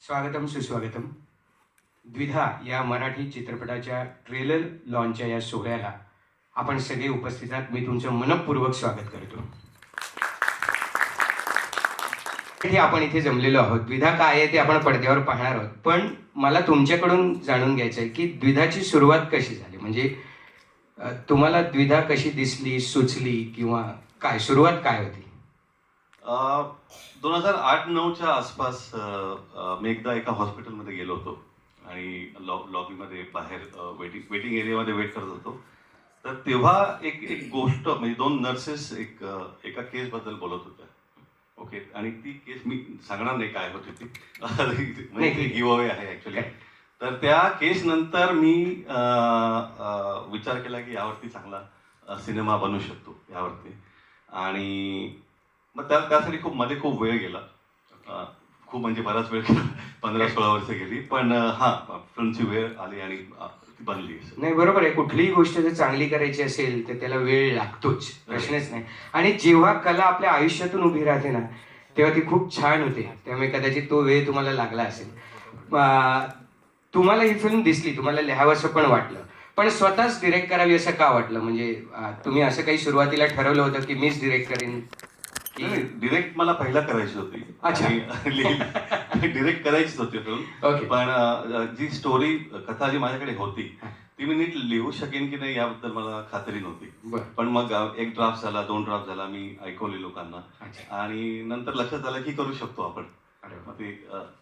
स्वागतम सुस्वागतम. द्विधा या मराठी चित्रपटाच्या ट्रेलर लॉन्चच्या या सोहळ्याला आपण सगळे उपस्थित आहात. मी तुमचं मनपूर्वक स्वागत करतो. आपण इथे जमलेलो आहोत. द्विधा काय आहे ते आपण पडद्यावर पाहणार आहोत, पण मला तुमच्याकडून जाणून घ्यायचं आहे की द्विधाची सुरुवात कशी झाली. म्हणजे तुम्हाला द्विधा कशी दिसली, सुचली, किंवा काय सुरुवात काय होती? 2008-9च्या आसपास मी एकदा एका हॉस्पिटलमध्ये गेलो होतो आणि लॉबीमध्ये बाहेर वेटिंग एरियामध्ये वेट करत होतो. तर तेव्हा एक एक गोष्ट म्हणजे दोन नर्सेस एका केसबद्दल बोलत होत्या. ओके, आणि ती केस मी सांगणार नाही काय होती ती म्हणजे ती गिव्ह अवे आहे ॲक्च्युली. तर त्या केस नंतर मी विचार केला की यावरती चांगला सिनेमा बनवू शकतो यावरती. आणि मग त्यासाठी खूप वेळ गेला. खूप म्हणजे बराच वेळ गेला, 15-16 वर्ष गेली. पण फिल्मची वेळ आली आणि ती बनली. नाही, बरोबर आहे. कुठलीही गोष्ट जर चांगली करायची असेल तर त्याला वेळ लागतोच, प्रश्नच नाही. आणि जेव्हा कला आपल्या आयुष्यातून उभी राहते ना, तेव्हा ती खूप छान होते. त्यामुळे कदाचित तो वेळ तुम्हाला लागला असेल. तुम्हाला ही फिल्म दिसली, तुम्हाला लिहावंसं पण वाटलं, पण स्वतःच डिरेक्ट करावी असं का वाटलं? म्हणजे तुम्ही असं काही सुरुवातीला ठरवलं होतं की मीच डिरेक्ट करेन? डिरेक्ट मला पहिला करायची होती. अच्छा. डिरेक्ट करायचीच होती फिल्म. ओके. पण जी स्टोरी कथा जी माझ्याकडे होती ती मी नीट लिहू शकेन की नाही याबद्दल मला खात्री नव्हती. बरं. पण मग एक ड्राफ्ट झाला, 2 ड्राफ्ट झाला, मी ऐकवले लोकांना. अच्छा. आणि नंतर लक्षात आलं की करू शकतो आपण. अरे वा. मग ते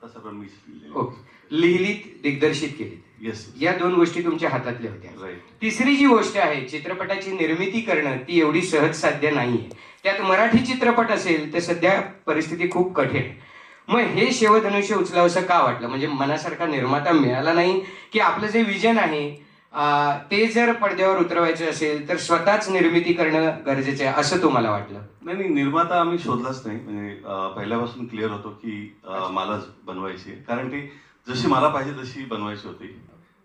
तसं पण मी ओके. लिहिलीत, दिग्दर्शित केलीत, येस. या 2 गोष्टी तुमच्या हातातल्या होत्या. राईट. तिसरी जी गोष्ट आहे, चित्रपटाची निर्मिती करणं, ती एवढी सहज साध्य नाहीये. त्यात मराठी चित्रपट असेल तर सध्या परिस्थिती खूप कठीण आहे. मग हे शिवधनुष्य उचलावंसं का वाटलं? म्हणजे मनासारखा निर्माता मिळाला नाही, की आपलं जे विजन आहे ते जर पडद्यावर उतरवायचं असेल तर स्वतःच निर्मिती करणं गरजेचं आहे, असं तुम्हाला वाटलं? नाही, निर्माता आम्ही शोधलाच नाही. म्हणजे पहिल्यापासून क्लिअर होतो की मलाच बनवायची आहे. कारण ती जशी मला पाहिजे तशी बनवायची होती.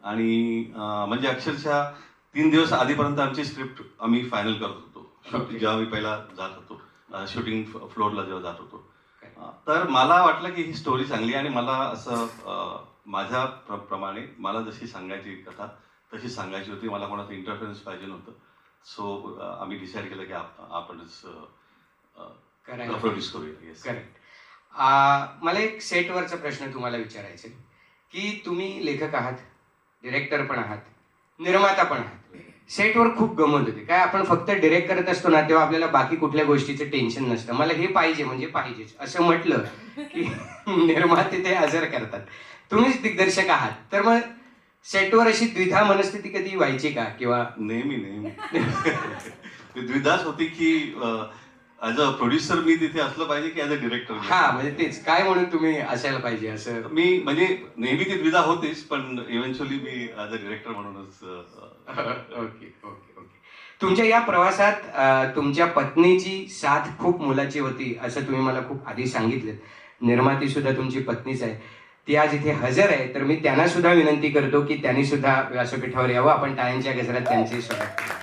आणि म्हणजे अक्षरशः 3 दिवस आधीपर्यंत आमची स्क्रिप्ट आम्ही फायनल करत होतो. जेव्हा मी पहिला जात होतो शूटिंग फ्लोअरला जेव्हा जात होतो, तर मला वाटलं की ही स्टोरी चांगली आहे आणि मला असं माझ्या प्रमाणे मला जशी सांगायची कथा तशी सांगायची होती. मला कोणाचं इंटरफरन्स पाहिजे नव्हतं. सो आम्ही डिसाईड केलं की आपणच प्रोड्यूस करूया. येस. करेक्ट. मला एक सेटवरचा प्रश्न तुम्हाला विचारायचा आहे की तुम्ही लेखक आहात, डिरेक्टर पण आहात, निर्माता पण आहात. सेटवर खूप गंमत होते. काय, आपण फक्त डिरेक्ट करत असतो ना, तेव्हा आपल्याला बाकी कुठल्या गोष्टीचं टेन्शन नसतं. मला हे पाहिजे म्हणजे पाहिजेच असं म्हटलं की निर्माते ते हजर करतात. तुम्हीच दिग्दर्शक आहात, तर मग सेटवर अशी द्विधा मनस्थिती कधी व्हायची का? किंवा नेहमी ती द्विधाच होती की ॲज अ प्रोड्युसर मी तिथे असलं पाहिजे की ॲज अ डिरेक्टर. म्हणजे तेच काय म्हणून तुम्ही असायला पाहिजे असं? मी म्हणजे नेहमी ती द्विधा होतीच, पण इव्हेंच्युअली मी ॲज अ डिरेक्टर म्हणूनच. Okay okay okay. तुमच्या या प्रवासात तुमच्या पत्नीची साथ खूप मोलाची होती असं तुम्ही मला खूप आधी सांगितलं. निर्माती सुद्धा तुमची पत्नीच आहे. ती आज इथे हजर आहे, तर मी त्यांना सुद्धा विनंती करतो की त्यांनी सुद्धा व्यासपीठावर यावं. आपण टाळ्यांच्या गजरात त्यांचे स्वागत करू.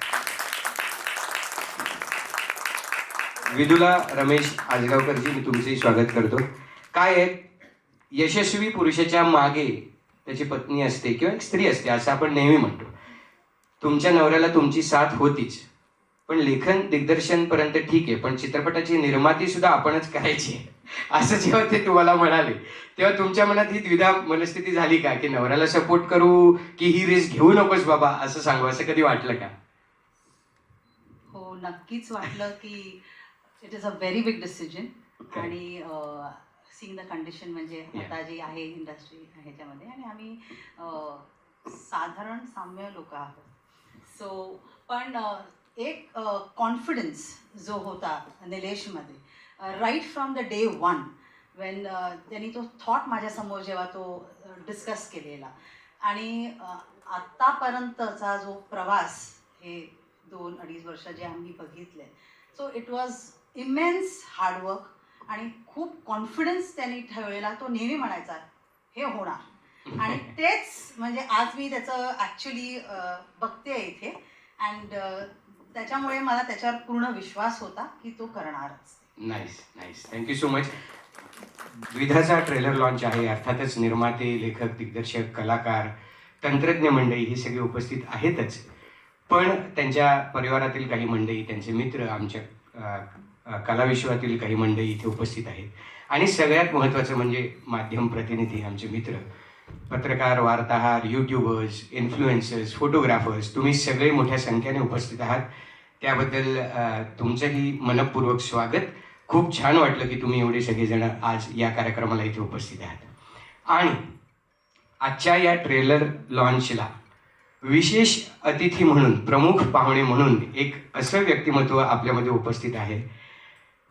विदुला रमेश आजगावकरजी, मी तुमचंही स्वागत करतो. काय आहे, यशस्वी पुरुषाच्या मागे त्याची पत्नी असते किंवा एक स्त्री असते असं आपण नेहमी म्हणतो. तुमच्या नवऱ्याला तुमची साथ होतीच, पण लेखन दिग्दर्शनपर्यंत ठीक आहे, पण चित्रपटाची निर्माती सुद्धा आपणच करायची आहे असं जेव्हा ते तुम्हाला म्हणाले, तेव्हा तुमच्या मनात ही द्विधा मनस्थिती झाली का, की नवऱ्याला सपोर्ट करू की ही रिस्क घेऊ नकोस बाबा असं सांगू, असं कधी वाटलं का? हो, नक्कीच वाटलं की it is a very big decision. आणि सीइंग द कंडिशन म्हणजे आता जी आहे इंडस्ट्री ह्याच्यामध्ये, आणि आम्ही साधारण साम्य लोक आहोत. सो पण एक कॉन्फिडन्स जो होता निलेशमध्ये right from the day one, when त्यांनी तो थॉट माझ्यासमोर जेव्हा तो डिस्कस केलेला, आणि आत्तापर्यंतचा जो प्रवास हे 2-2.5 वर्ष जे आम्ही बघितले, so it was immense hard work आणि खूप कॉन्फिडन्स त्यांनी ठेवलेला. तो नेहमी म्हणायचा हे होणार, आणि तेच म्हणजे आज मी त्याचं ॲक्च्युली बघते इथे. अँड त्याच्यामुळे मला त्याच्यावर पूर्ण विश्वास होता की तो करणारच. Nice nice, thank you so much. द्विधाचा ट्रेलर लॉन्च आहे. अर्थातच निर्माते, लेखक, दिग्दर्शक, कलाकार, तंत्रज्ञ मंडळी ही सगळी उपस्थित आहेतच. पण त्यांच्या परिवारातील काही मंडळी, त्यांचे मित्र, आमच्या कलाविश्वातील काही मंडळी इथे उपस्थित आहेत. आणि सगळ्यात महत्त्वाचं म्हणजे माध्यम प्रतिनिधी, आमचे मित्र, पत्रकार, वार्ताहर, यूट्यूबर्स, इन्फ्लुएन्सर्स, फोटोग्राफर्स, तुम्ही सगळे मोठ्या संख्येने उपस्थित आहात. त्याबद्दल तुमचंही मनःपूर्वक स्वागत. खूप छान वाटलं की तुम्ही एवढे सगळेजण आज या कार्यक्रमाला इथे उपस्थित आहात. आणि आजच्या या ट्रेलर लॉन्चला विशेष अतिथी म्हणून, प्रमुख पाहुणे म्हणून एक असं व्यक्तिमत्व आपल्यामध्ये उपस्थित आहे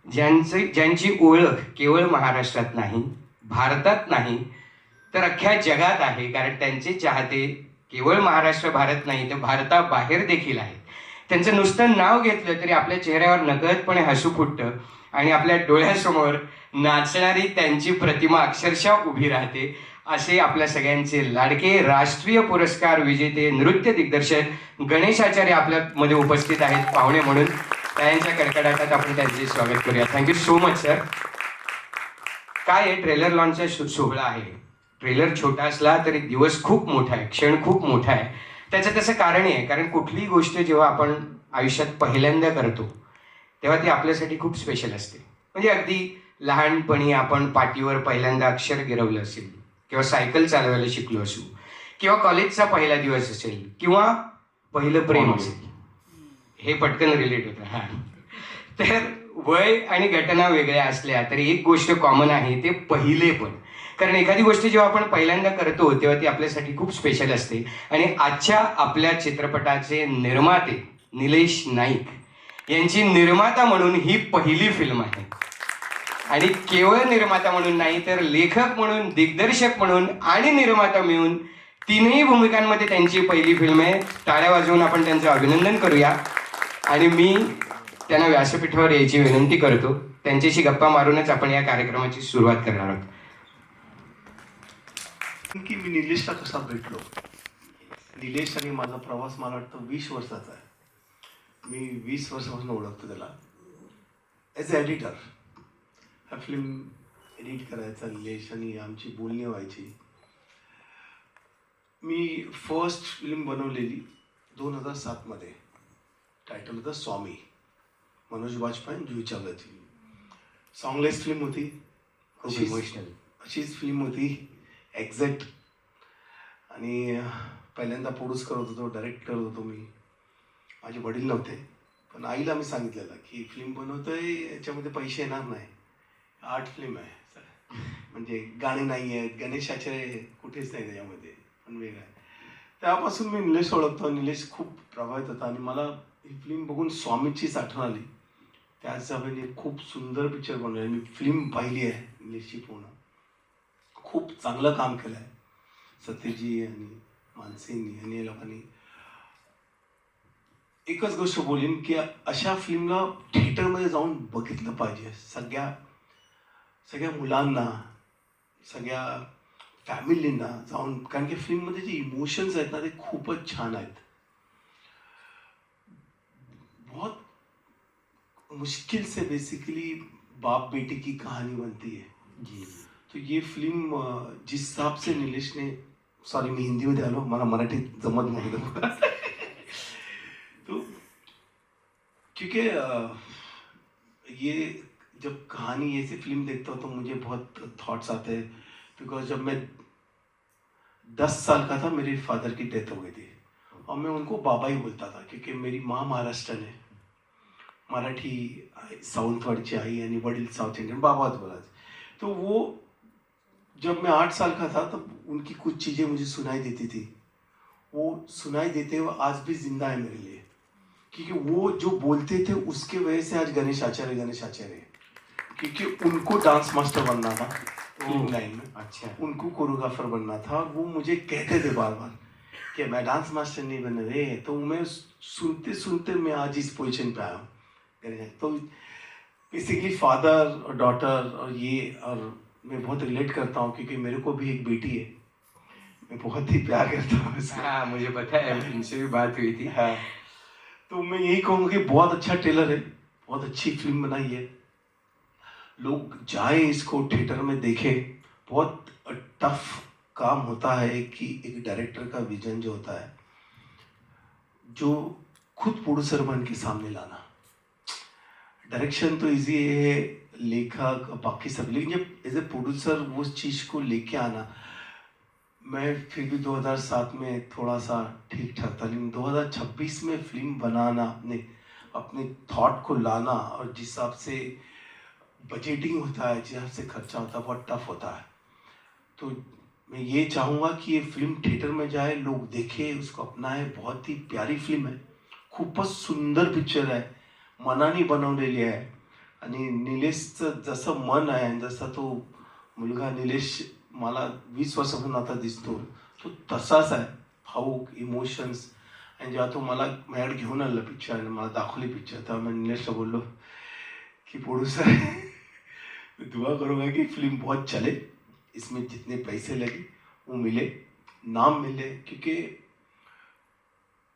ज्यांची ओळख केवळ महाराष्ट्रात नाही, भारतात नाही, तर अख्ख्या जगात आहे. कारण त्यांचे चाहते केवळ महाराष्ट्र, भारत नाही, तर भारताबाहेर देखील आहेत. त्यांचं नुसतं नाव घेतलं तरी आपल्या चेहऱ्यावर नकळतपणे हसू फुटतं आणि आपल्या डोळ्यासमोर नाचणारी त्यांची प्रतिमा अक्षरशः उभी राहते. असे आपल्या सगळ्यांचे लाडके राष्ट्रीय पुरस्कार विजेते नृत्य दिग्दर्शक गणेश आचार्य आपल्यामध्ये उपस्थित आहेत पाहुणे म्हणून. त्यांच्या कडकडाटात आपण त्यांचे स्वागत करूया. Thank you so much sir. काय आहे, ट्रेलर लॉन्चचा सोहळा आहे. ट्रेलर छोटा असला तरी दिवस खूप मोठा आहे, क्षण खूप मोठा आहे. त्याचं तसं कारण आहे, कारण कुठलीही गोष्ट जेव्हा आपण आयुष्यात पहिल्यांदा करतो तेव्हा ती आपल्यासाठी खूप स्पेशल असते. म्हणजे अगदी लहानपणी आपण पाटीवर पहिल्यांदा अक्षर गिरवलं असेल, किंवा सायकल चालवायला शिकलो असू, किंवा कॉलेजचा पहिला दिवस असेल, किंवा पहिलं प्रेम असेल. हे पटकन रिलेट होतं. हां, तर वय आणि घटना वेगळ्या असल्या तरी एक गोष्ट कॉमन आहे, ते पहिले पण. कारण एखादी गोष्ट जेव्हा आपण पहिल्यांदा करतो तेव्हा ती आपल्यासाठी खूप स्पेशल असते. आणि आजच्या आपल्या चित्रपटाचे निर्माते निलेश नाईक यांची निर्माता म्हणून ही पहिली फिल्म आहे. आणि केवळ निर्माता म्हणून नाही, तर लेखक म्हणून, दिग्दर्शक म्हणून आणि निर्माता मिळून तीनही भूमिकांमध्ये त्यांची पहिली फिल्म आहे. टाळ्या वाजवून आपण त्यांचं अभिनंदन करूया. आणि मी त्यांना व्यासपीठावर यायची विनंती करतो. त्यांच्याशी गप्पा मारूनच आपण या कार्यक्रमाची सुरुवात करणार आहोत. की मी निलेशला कसा भेटलो. निलेश आणि माझा प्रवास मला वाटतं 20 वर्षाचा आहे. मी 20 वर्षापासून ओळखतो त्याला ॲज अ एडिटर. हा फिल्म एडिट करायचा निलेश आणि आमची बोलणी व्हायची. मी फर्स्ट फिल्म बनवलेली 2007 मध्ये. टायटल होतं स्वामी, मनोज बाजपेयी, जुही चावलाची. सॉंगलेस फिल्म होती, खूप इमोशनल अशीच फिल्म होती एक्झॅक्ट. आणि पहिल्यांदा प्रोड्यूस करत होतो, डायरेक्ट करत होतो मी. माझे वडील नव्हते, पण आईला मी सांगितलेलं की फिल्म बनवतोय, याच्यामध्ये पैसे येणार नाही, आर्ट फिल्म आहे, म्हणजे गाणे नाही आहेत, गणेश आचार्य कुठेच नाही त्याच्यामध्ये, पण वेगळं आहे. तेव्हापासून मी निलेश ओळखतो. निलेश खूप प्रभावित होता आणि मला ही फिल्म बघून स्वामीचीच आठवण आली. त्याच्यामध्ये खूप सुंदर पिक्चर बनवला आहे. मी फिल्म पाहिली आहे निलेशची पूर्ण. खूप चांगलं काम केलं आहे सत्यजी आणि मानसींनी आणि या लोकांनी. एकच गोष्ट बोलीन की अशा फिल्मला थिएटरमध्ये जाऊन बघितलं पाहिजे. सगळ्या मुलांना, सगळ्या फॅमिलींना जाऊन, कारण की फिल्ममध्ये जे इमोशन्स आहेत ना ते खूपच छान आहेत. बहुत मुश्किल से बेसिकली बाप बेटे की कहानी बनती है जी. तो ये फिल्म जिस हिसाब से निलेश ने, सॉरी मी हिंदीमध्ये आलो, मला मराठीत जमत नव्हतं. तो क्योंकि ये जब कहानी ऐसी फिल्म देखता हूँ तो मुझे बहुत थॉट्स आते हैं. बिकॉज जब मैं 10 साल का था मेरे फादर की डेथ हो गई थी और मैं उनको बाबा ही बोलता था, क्योंकि मेरी माँ महाराष्ट्रन है, मराठी साउथवाडची आई आणि वडील साउथ इंडियन, बाबाच बोलायचे. तो वो जब मैं 8 साल का था तब उनकी कुछ चीज़ें मुझे सुनाई देती थी. वो सुनाई देते हुए आज भी जिंदा है मेरे लिए, क्योंकि वो जो बोलते थे उसके वजह से आज गणेश आचार्य है. क्योंकि उनको डांस मास्टर बनना था फिल्म लाइन में. अच्छा. उनको कोरियोग्राफर बनना था. वो मुझे कहते थे बार बार कि मैं डांस मास्टर नहीं बन रहे. तो मैं सुनते सुनते मैं आज इस पोजीशन पे आया हूँ. तो बेसिकली फादर और डॉटर और ये, और मैं बहुत रिलेट करता हूँ क्योंकि मेरे को भी एक बेटी है. मैं बहुत ही प्यार करता हूँ उससे. हाँ, मुझे पता है, उनसे भी बात हुई थी. हाँ, तो मैं यही कहूँगा कि बहुत अच्छा ट्रेलर है, बहुत अच्छी फिल्म बनाई है. लोग जाए इसको थिएटर में देखें। बहुत टफ काम होता है कि एक डायरेक्टर का विजन जो होता है, जो खुद प्रोड्यूसर बन के सामने लाना। डायरेक्शन तो इजी है, लेखक बाकी सब, लेकिन जब एज ए प्रोड्यूसर वो चीज़ को लेके आना, मैं फिर भी 2007 में थोड़ा सा ठीक ठाक था, लेकिन 2026 में फिल्म बनाना, अपने थॉट को लाना, और जिस हिसाब से बजटिंग होता है, जिस हिसाब से खर्चा होता है, बहुत टफ होता है। तो मैं ये चाहूँगा कि ये फिल्म थिएटर में जाए, लोग देखें, उसको अपनाएं। बहुत ही प्यारी फिल्म है, खूपच सुंदर पिक्चर आहे, मनाने बनवलेली आहे. आणि निलेशचं जसं मन आहे, जसा तो मुलगा निलेश मला 20 वर्षापासून आता दिसतो, तो तसाच आहे, भाऊक, इमोशन्स. आणि जेव्हा तो मला माझ्याकडे घेऊन आला पिक्चर आणि मला दाखवली पिक्चर, तेव्हा मैं निलेशला बोललो कि प्रोड्यूसर दुआ करूँगा कि फिल्म बहुत चले, इसमें जितने पैसे लगे वो मिले, नाम मिले, क्योंकि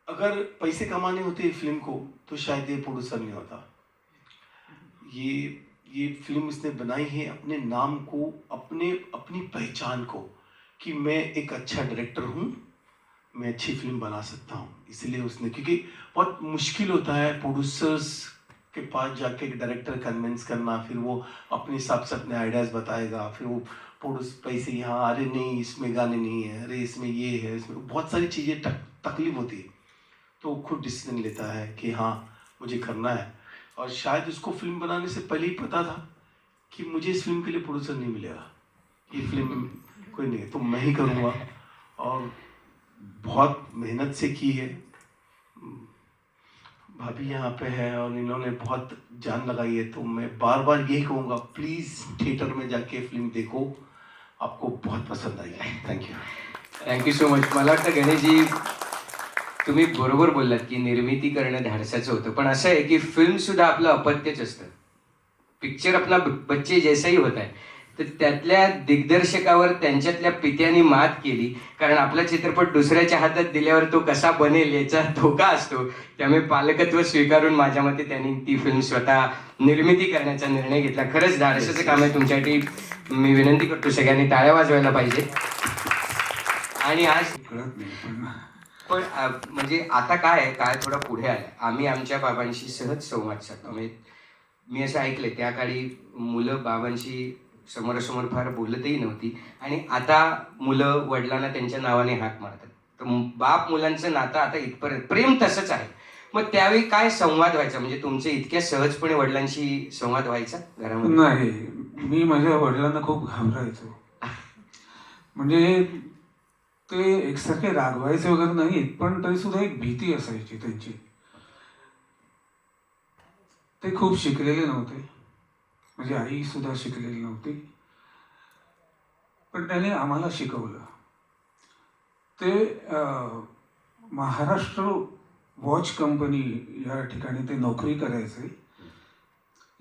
अगर पैसे कमाने होते फिल्म को तो शायद ये प्रोड्यूसर नहीं होता। ये फिल्म इसने बनाई है अपने नाम को, अपनी पहचान को, कि मैं एक अच्छा डायरेक्टर हूँ, मैं अच्छी फिल्म बना सकता हूँ। इसलिए उसने, क्योंकि बहुत मुश्किल होता है प्रोड्यूसर्स के पास जाके एक डायरेक्टर कन्विंस करना, फिर वो अपने हिसाब से अपने आइडियाज़ बताएगा, फिर वो पैसे यहाँ, अरे नहीं इसमें गाने नहीं है, अरे इसमें ये है, इसमें बहुत सारी चीज़ें तकलीफ होती है। तो वो खुद डिसीजन लेता है कि हाँ मुझे करना है, और शायद उसको फिल्म बनाने से पहले ही पता था कि मुझे इस फिल्म के लिए प्रोड्यूसर नहीं मिलेगा, ये फिल्म कोई नहीं है, तो मैं ही करूँगा। और बहुत मेहनत से की है, भाभी यहाँ पे है और इन्होंने बहुत जान लगाई है, तो मैं बार बार यही कहूँगा, प्लीज़ थिएटर में जाके फिल्म देखो, आपको बहुत पसंद आएगी। Thank you thank you so much. मला वाटतं गणेशजी, तुम्ही बरोबर बोललात की निर्मिती करणं धाडसाचं होतं, पण असं आहे की फिल्म सुद्धा आपलं अपत्यच असतं. पिक्चर अपना बच्चे जैसाही होत आहे, तर त्यातल्या दिग्दर्शकावर त्यांच्यातल्या पित्याने मात केली, कारण आपला चित्रपट दुसऱ्याच्या हातात दिल्यावर तो कसा बनेल याचा धोका असतो. त्यामुळे पालकत्व स्वीकारून माझ्या मते त्यांनी ती फिल्म स्वतः निर्मिती करण्याचा निर्णय घेतला. खरंच धाडसाचं काम आहे तुमच्यासाठी. मी विनंती करतो सगळ्यांनी टाळ्या वाजवायला पाहिजे. आणि आज कळत नाही पण म्हणजे आता काय आहे, काळ थोडा पुढे आला. आम्ही आमच्या बाबांशी सहज संवाद साधतो. म्हणजे मी असं ऐकलंय त्या काळी मुलं बाबांशी समोरासमोर फार बोलतही नव्हती, आणि आता मुलं वडिलांना त्यांच्या नावाने हाक मारतात. तर बाप मुलांचं नातं आता इथपर्यंत, प्रेम तसंच आहे. मग त्यावेळी काय संवाद व्हायचा, म्हणजे तुमचे इतक्या सहजपणे वडिलांशी संवाद व्हायचा घरामध्ये? नाही, मी माझ्या वडिलांना खूप घाबरायचो. म्हणजे ते एकसारखे रागवायचे वगैरे नाहीत, पण तरी सुद्धा एक भीती असायची त्यांची. ते खूप शिकलेले नव्हते, म्हणजे आई सुद्धा शिकलेली नव्हती, पण त्याने आम्हाला शिकवलं. ते महाराष्ट्र वॉच कंपनी या ठिकाणी ते नोकरी करायचे.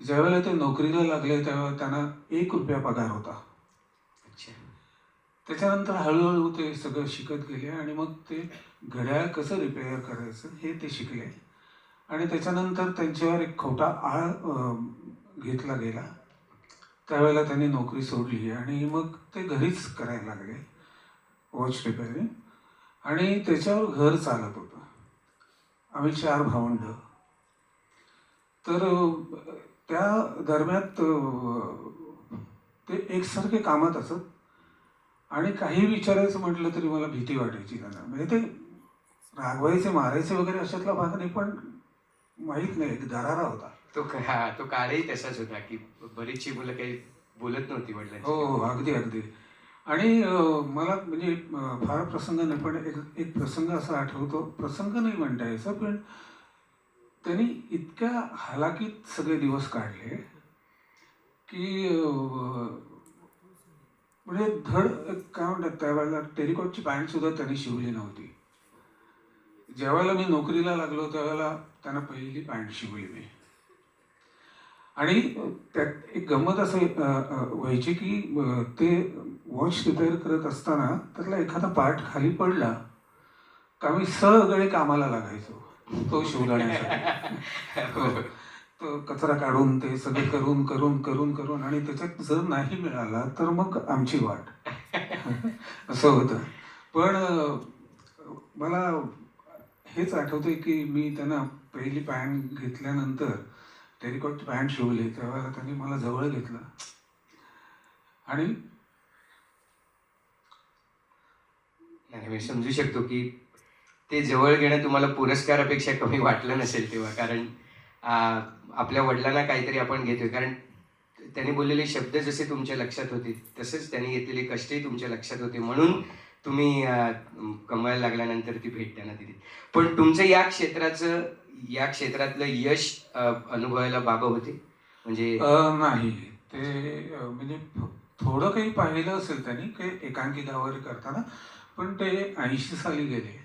ज्यावेळेला ते नोकरीला लागले त्यावेळेला त्यांना ₹1 पगार होता. त्याच्यानंतर हळूहळू ते सगळं शिकत गेले, आणि मग ते घड्याळ कसं रिपेअर करायचं हे ते शिकले. आणि त्याच्यानंतर त्यांच्यावर एक खोटा आळ घेतला गेला. त्यावेळेला त्यांनी नोकरी सोडली आणि मग ते घरीच करायला लागले वॉच रिपेअरिंग, आणि त्याच्यावर घर चालत होतं. आम्ही 4 भावंड. तर त्या दरम्यान ते एकसारखे कामात असत, आणि काही विचारायचं म्हटलं तरी मला भीती वाटायची त्यांना. म्हणजे ते रागवायचे, मारायचे वगैरे अशातला भाग नाही, पण माहीत नाही, एक दरारा होता तो काळही तसाच होता की बरीचशी मुलं काही बोलत नव्हती वडिलांची. हो, अगदी अगदी. आणि मला म्हणजे फार प्रसंग नाही, पण एक प्रसंग असा आठवतो. प्रसंग नाही म्हणता यायचा, पण त्यांनी इतक्या हालाकीत सगळे दिवस काढले की म्हणजे धड काय म्हणतात, त्यावेळेला टेरिकॉटची पॅन्ट सुद्धा त्यांनी शिवली नव्हती. ज्यावेळेला मी नोकरीला लागलो त्यावेळेला त्यांना पहिली पॅन्ट शिवली मी. आणि त्यात एक गंमत असं व्हायची की ते वॉच रिपेअर करत असताना त्यातला एखादा पार्ट खाली पडला का मी सगळे कामाला लागायचो तो शिवण्यासाठी. कचरा काढून ते सगळं करून करून करून करून आणि त्याच्यात जर नाही मिळाला तर मग आमची वाट असं होतं. पण मला हेच आठवतंय की मी त्यांना पहिली पॅन्ट घेतल्यानंतर टेरिकॉट पॅन्ट शिवली तेव्हा त्यांनी मला जवळ घेतलं आणि नाही, मी समजू शकतो की ते जवळ घेणं तुम्हाला पुरस्कारापेक्षा कमी वाटलं नसेल तेव्हा, कारण आपल्या वडिलांना काहीतरी आपण घेतोय. कारण त्यांनी बोललेले शब्द जसे तुमच्या लक्षात होते तसेच त्यांनी घेतलेले कष्टही तुमच्या लक्षात होते, म्हणून तुम्ही कमवायला लागल्यानंतर ती भेट त्यांना दिली. पण तुमचं या क्षेत्रातलं यश अनुभवायला बाबा होते म्हणजे? नाही, ते म्हणजे थोडं काही पाहिलं असेल त्यांनी काही एकांकिका वगैरे करताना, पण ते 80 साली गेले.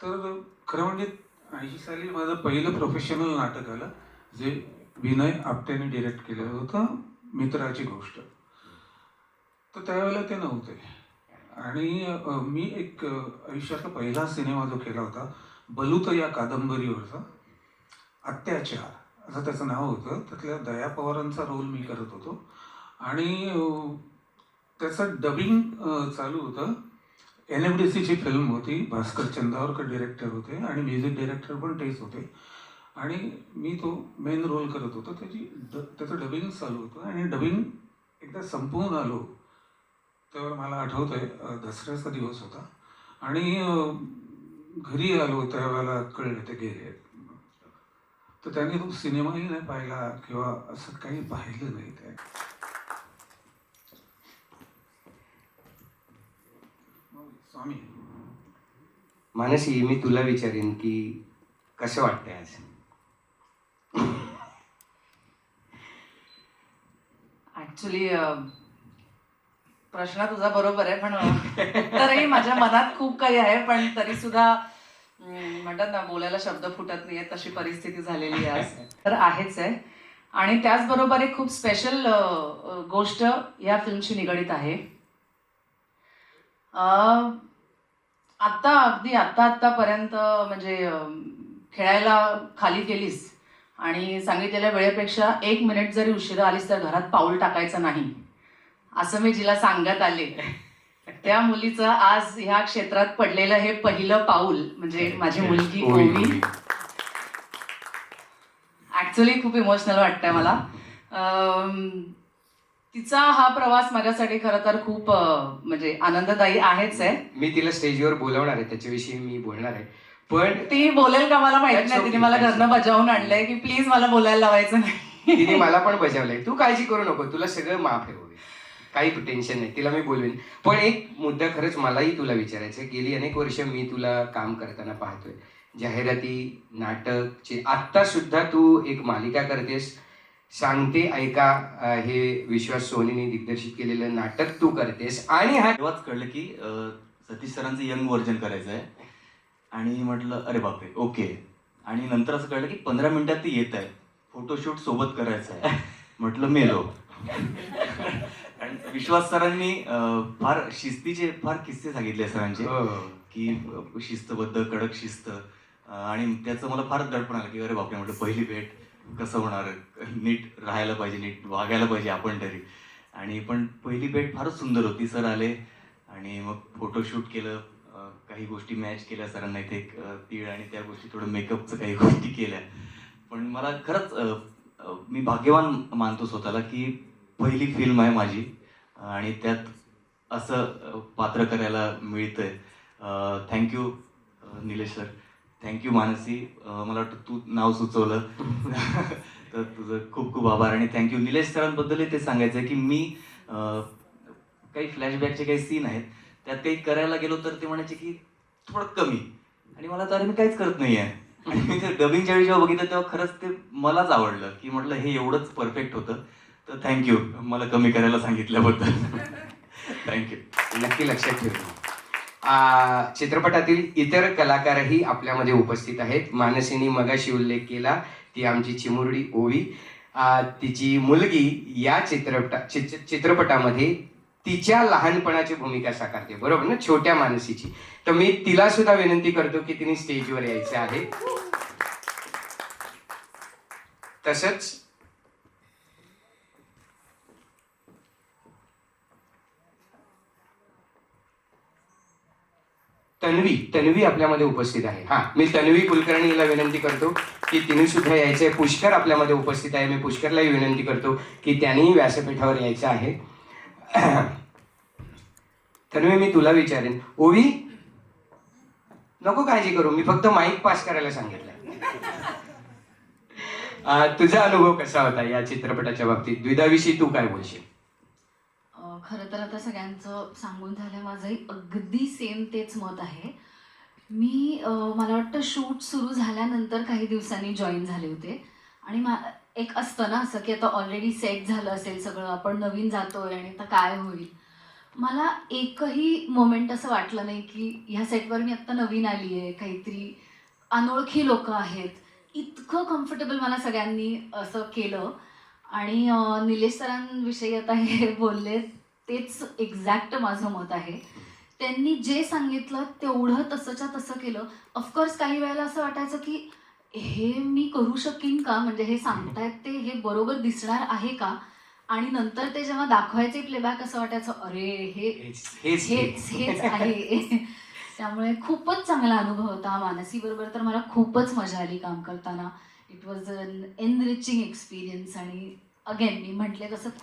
तर खरं म्हणजे 80 साली माझं पहिलं प्रोफेशनल नाटक आलं जे विनय आपटेने डिरेक्ट केलं होतं, मित्राची गोष्ट. तर त्यावेळेला ते नव्हते आणि मी एक आयुष्यातला पहिला सिनेमा जो केला होता बलूत या कादंबरीवरचा, अत्याचार असं त्याचं नाव होतं. त्यातल्या दया पवारांचा रोल मी करत होतो आणि त्याचं डबिंग चालू होतं. NFDCची फिल्म होती, भास्कर चंदावरकर डिरेक्टर होते आणि म्युझिक डिरेक्टर पण तेच होते आणि मी तो मेन रोल करत होतो. त्याचं डबिंग चालू होतं आणि डबिंग एकदा संपवून आलो तेव्हा मला आठवतंय दसऱ्याचा दिवस होता आणि घरी आलो त्यावेळेला कळलं ते गेले. तर त्याने तो सिनेमाही नाही पाहिला किंवा असं काही पाहिलं नाही. ते स्वामी मानसी, मी तुला विचारेन की कसं वाटतंय आज? ऍक्च्युली प्रश्न तुझा बरोबर आहे, पण उत्तरही माझ्या मनात खूप काही आहे, पण तरी सुद्धा म्हणतात ना बोलायला शब्द फुटत नाहीये तशी परिस्थिती झालेली आहे आज. तर आहेच आहे आणि त्याचबरोबर एक खूप स्पेशल गोष्ट या फिल्मशी निगडीत आहे. आत्तापर्यंत म्हणजे खेळायला खाली गेलीस आणि सांगितलेल्या वेळेपेक्षा 1 मिनिट जरी उशिरा आलीस तर घरात पाऊल टाकायचं नाही असं मी जिला सांगत आले, त्या मुलीचं आज ह्या क्षेत्रात पडलेलं हे पहिलं पाऊल म्हणजे माझी मुलगी ओवी. ऍक्च्युली खूप इमोशनल वाटतंय मला. तिचा हा प्रवास माझ्यासाठी खरं तर खूप म्हणजे आनंददायी आहेच आहे. मी तिला स्टेजवर बोलवणार आहे, त्याच्याविषयी मी बोलणार आहे, पण ती बोलेल का मला माहित नाही. तिने मला घरनं बजावून आणलंय की प्लीज मला बोलायला लावायचं नाही. तिने मला पण बजावलंय, तू काळजी करू नको, तुला सगळं माफ आहे, काही टेन्शन नाही, तिला मी बोलवेन. पण एक मुद्दा खरंच मलाही तुला विचारायचं, गेली अनेक वर्ष मी तुला काम करताना पाहतोय, जाहिराती, नाटक, आत्ता सुद्धा तू एक मालिका करतेस, सांगते ऐका हे विश्वास सोनीने दिग्दर्शित केलेलं नाटक तू करतेस आणि हा तेव्हाच कळलं की सतीश सरांचं यंग व्हर्जन करायचं आहे आणि म्हटलं अरे बापरे ओके. आणि नंतर असं कळलं की 15 मिनिटात ते येत आहे, फोटोशूट सोबत करायचं आहे. म्हटलं मेलो. आणि विश्वास सरांनी फार शिस्तीचे फार किस्से सांगितले सरांचे की शिस्तबद्ध कडक शिस्त आणि त्याचं मला फारच दडपण आलं की अरे बापरे म्हटलं पहिली भेट कसं होणार, नीट राहायला पाहिजे, नीट वागायला पाहिजे आपण तरी. आणि पण पहिली भेट फारच सुंदर होती. सर आले आणि मग फोटोशूट केलं, काही गोष्टी मॅच केल्या सरांना, इथे तीळ आणि त्या गोष्टी थोडं मेकअपचं काही गोष्टी केल्या. पण मला खरंच मी भाग्यवान मानतो स्वतःला की पहिली फिल्म आहे माझी आणि त्यात असं पात्र करायला मिळतंय. Thank you Nilesh sir, thank you Mansi, मला वाटतं तू नाव सुचवलं तर तुझं खूप खूप आभार. आणि थँक्यू निलेश सरांबद्दलही ते सांगायचं आहे की मी काही फ्लॅशबॅकचे काही सीन आहेत त्यात काही करायला गेलो तर ते म्हणायचे की थोडं कमी, आणि मला तर मी काहीच करत नाही आहे. आणि मी ते डबिंगच्या वेळी जेव्हा बघितलं तेव्हा खरंच ते मलाच आवडलं की म्हटलं हे एवढंच परफेक्ट होतं. तर थँक्यू मला कमी करायला सांगितल्याबद्दल. थँक्यू. नक्की लक्षात ठेवतो. चित्रपटातील इतर कलाकारही आपल्यामध्ये उपस्थित आहेत. मानसीने मगाशी उल्लेख केला, ती आमची चिमुरडी ओवी. तिची मुलगी या चित्रपटामध्ये तिच्या लहानपणाची भूमिका साकारते, बरोबर ना, छोट्या मानसीची. तर मी तिला सुद्धा विनंती करतो की तिने स्टेजवर यायचं आहे. तसंच तन्वी आपल्यामध्ये उपस्थित आहे. हा, मी तन्वी कुलकर्णी हिला विनंती करतो की तिने सुद्धा यायचं आहे. पुष्कर आपल्यामध्ये उपस्थित आहे. मी पुष्करलाही विनंती करतो की त्यांनीही व्यासपीठावर यायचं आहे. तन्वी, मी तुला विचारेन, ओवी नको काळजी करू, मी फक्त माईक पास करायला सांगितलं. तुझा अनुभव कसा होता या चित्रपटाच्या बाबतीत? द्विधाविषयी तू काय बोलशील? खरं तर आता सगळ्यांचं सांगून झालं, माझंही अगदी सेम तेच मत आहे. मी मला वाटतं शूट सुरू झाल्यानंतर काही दिवसांनी जॉईन झाले होते आणि एक असतं ना असं की आता ऑलरेडी सेट झालं असेल सगळं, आपण नवीन जातोय आणि आता काय होईल. मला एकही मोमेंट असं वाटलं नाही की ह्या सेटवर मी आत्ता नवीन आली आहे, काहीतरी अनोळखी लोक आहेत. इतकं कम्फर्टेबल मला सगळ्यांनी असं केलं. आणि निलेश सरांविषयी आता हे बोलले, तेच एक्झॅक्ट माझं मत आहे. त्यांनी जे सांगितलं तेवढं तसंच्या तसं केलं. ऑफकोर्स काही वेळेला असं वाटायचं की हे मी करू शकीन का, म्हणजे हे सांगतायत ते हे बरोबर दिसणार आहे का. आणि नंतर ते जेव्हा दाखवायचे प्लेबॅक असं वाटायचं अरे हेच आहे. त्यामुळे खूपच चांगला अनुभव होता. मानसीबरोबर तर मला खूपच मजा आली काम करताना. It was an enriching experience. आणि अगेन मी म्हटले तसं